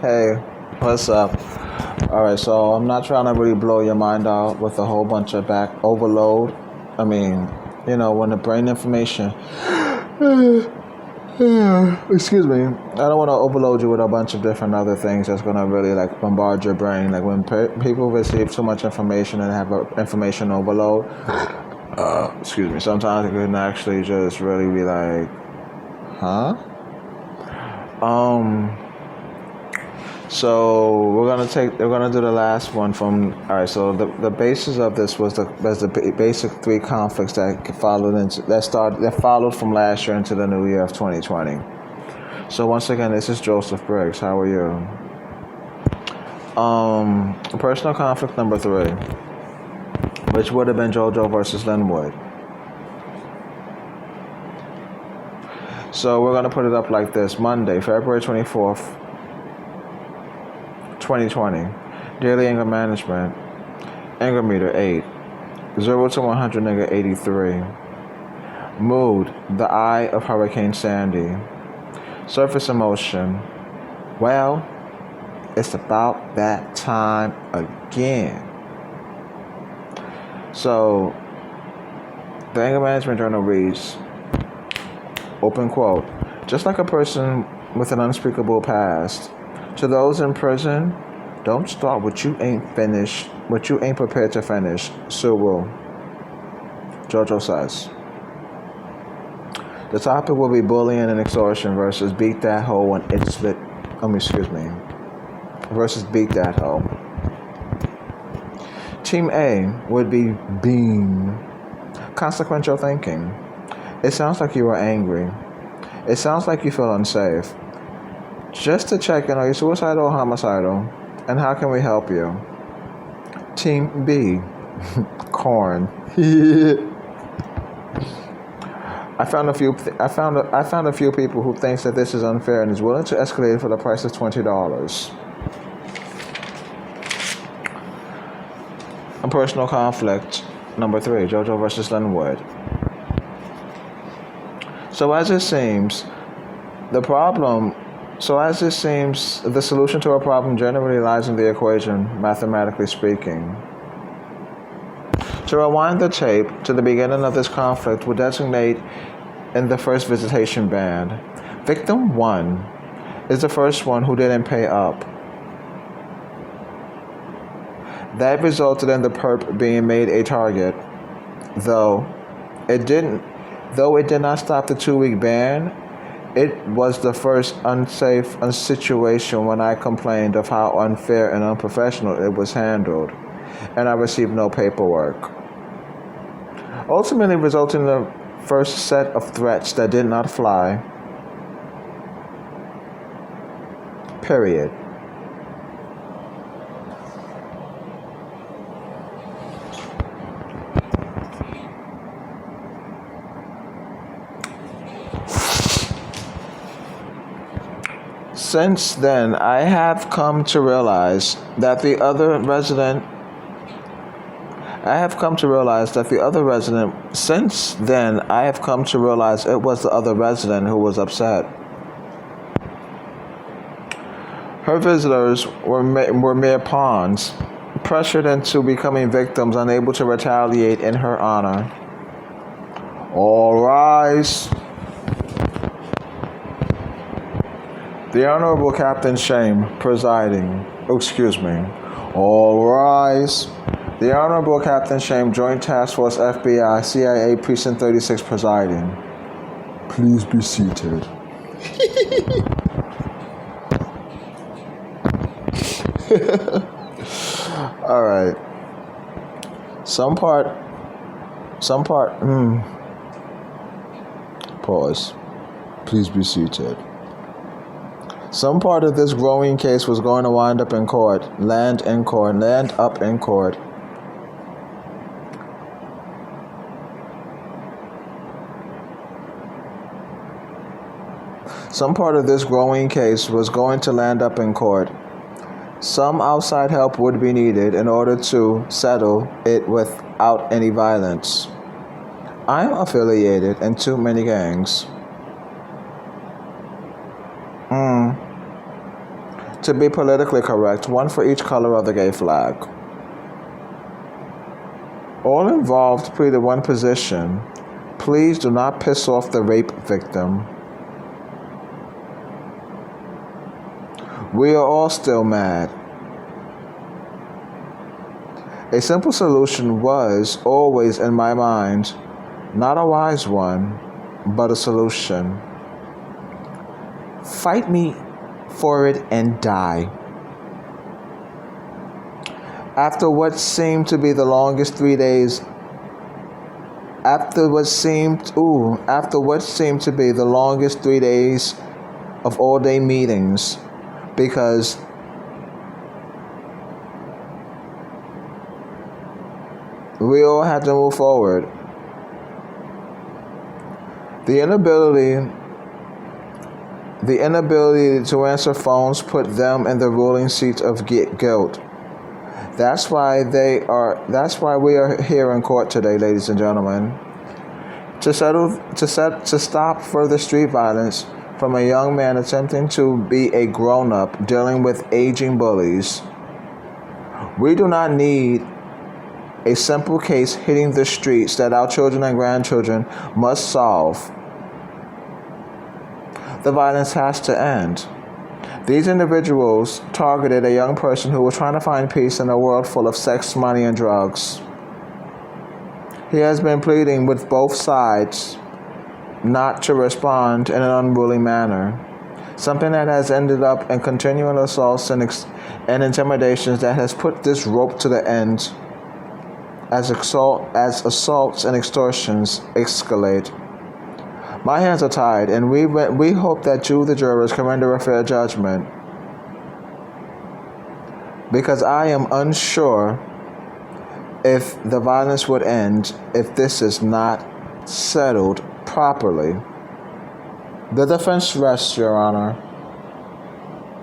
Hey, what's up? Alright, so I'm not trying to really blow your mind out with a whole bunch of back overload. I mean, when the brain information. Excuse me. I don't want to overload you with a bunch of different other things that's going to really like bombard your brain. Like when people receive too much information and have information overload, excuse me, sometimes it can actually just really be like, huh? So we're gonna do the last one from. All right. So the basis of this was the basic three conflicts that followed from last year into the new year of 2020. So once again, this is Joseph Briggs. How are you? Personal conflict number 3, which would have been JoJo versus Linwood. So we're gonna put it up like this: Monday, February 24th. 2020. Daily anger management. Anger meter 8. 0 to 100 nigga 83. Mood. The eye of Hurricane Sandy. Surface emotion. Well, it's about that time again. So, the anger management journal reads, open quote, just like a person with an unspeakable past, to those in prison, don't start what you ain't prepared to finish. Suru. JoJo says. The topic will be bullying and extortion versus beat that hoe and versus beat that hoe. Team A would be beam. Consequential thinking. It sounds like you are angry. It sounds like you feel unsafe. Just to check in, are you suicidal or homicidal? And how can we help you? Team B. Corn. I found a few people who thinks that this is unfair and is willing to escalate for the price of $20. A personal conflict number 3, JoJo versus Linwood. So as it seems, the solution to a problem generally lies in the equation, mathematically speaking. To rewind the tape to the beginning of this conflict, we'll designate in the first visitation band. Victim 1 is the first one who didn't pay up. That resulted in the perp being made a target, though it did not stop the 2-week ban. It was the first unsafe situation when I complained of how unfair and unprofessional it was handled, and I received no paperwork. Ultimately resulting in the first set of threats that did not fly. Period. Since then, I have come to realize that the other resident. Since then, I have come to realize it was the other resident who was upset. Her visitors were mere pawns, pressured into becoming victims, unable to retaliate in her honor. All rise. The Honorable Captain Shame presiding. All rise. The Honorable Captain Shame, Joint Task Force FBI, CIA, Precinct 36 presiding. Please be seated. All right. Pause. Please be seated. Some part of this growing case was going to land up in court. Some part of this growing case was going to land up in court. Some outside help would be needed in order to settle it without any violence. I'm affiliated in too many gangs. To be politically correct, one for each color of the gay flag. All involved pleaded one position. Please do not piss off the rape victim. We are all still mad. A simple solution was always in my mind, not a wise one, but a solution. Fight me for it and die. After what seemed to be the longest 3 days, after what seemed to be the longest 3 days of all-day meetings, because we all had to move forward. The inability to answer phones put them in the ruling seat of guilt. That's why we are here in court today, ladies and gentlemen, to stop further street violence from a young man attempting to be a grown-up dealing with aging bullies. We do not need a simple case hitting the streets that our children and grandchildren must solve. The violence has to end. These individuals targeted a young person who was trying to find peace in a world full of sex, money, and drugs. He has been pleading with both sides not to respond in an unruly manner, something that has ended up in continual assaults and intimidations that has put this rope to the end as assaults and extortions escalate. My hands are tied, and we hope that you, the jurors, can render a fair judgment, because I am unsure if the violence would end if this is not settled properly. The defense rests, Your Honor.